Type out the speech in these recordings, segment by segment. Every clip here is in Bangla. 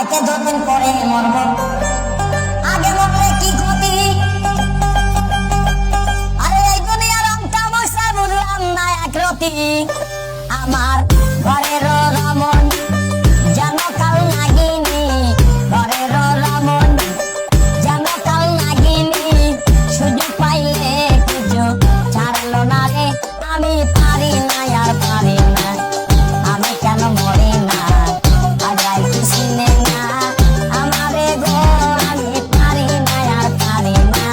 খাইতে যতদিন পরে মরব, আগে মরলে কি ক্ষতি? আরে এই দুনিয়ার রংটা মশা বুঝলাম না এক রতি। আমার ঘরের রমন যেন কাল নাগিনী, ঘরের রমন যেন কাল নাগিনী, সুযোগ পাইলে কিছু ছাড়লো না রে। আমি পারি না আর পারি না, আমি কেন মরি না আগাই চিনে না আমারে গো, আমি পারি না আর পারি না।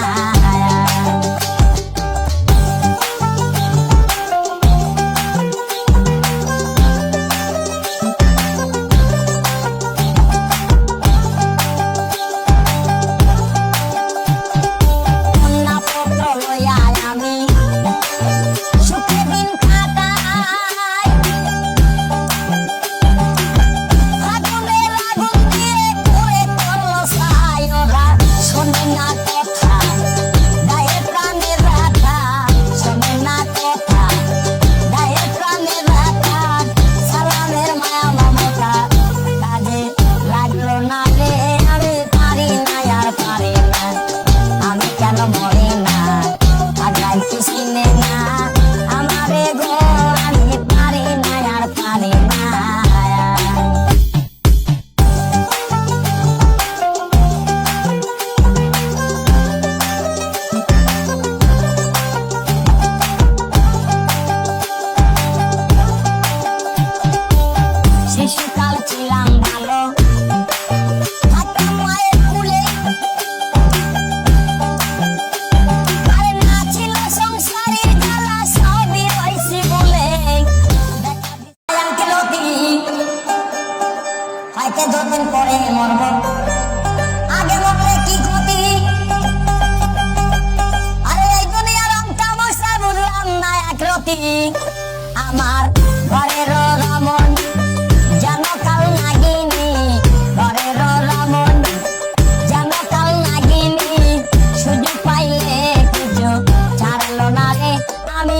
কন্যা পত্র লইয়া আমি সুখে দিন কাটাই, আগুনের আগুন দিয়ে করে করলো ছাই। ওরা শোনে না কথা, গায়ে প্রাণের ব্যথা, শোনে না কথা, গায়ে প্রাণের ব্যথা। সালামের মায়া মমতা কাজে লাগলো না রে, আমি পারি না আর পারি না, আমি কেন মরি না আগাই চিনে না আমারে গো, আমি পারি না আর পারি না। শিশুকাল ছিলাম ভালো, থাকতাম মায়ের কোলে, আরে না ছিল সংসারের জ্বালা, সবই হইছে বলে। দেখা দিছে আঙ্কেলতি, খাইতে যতদিন পরে মরব, আগে মরলে কি ক্ষতি? আরে এই দুনিয়ার রংটা মশা বুঝলাম না এক রতি। আমার ঘরের রমন যেন কাল নাগিনী, ঘরের রমন যেন কাল নাগিনী, সুযোগ পাইলে কিছু ছাড়লো না রে। আমি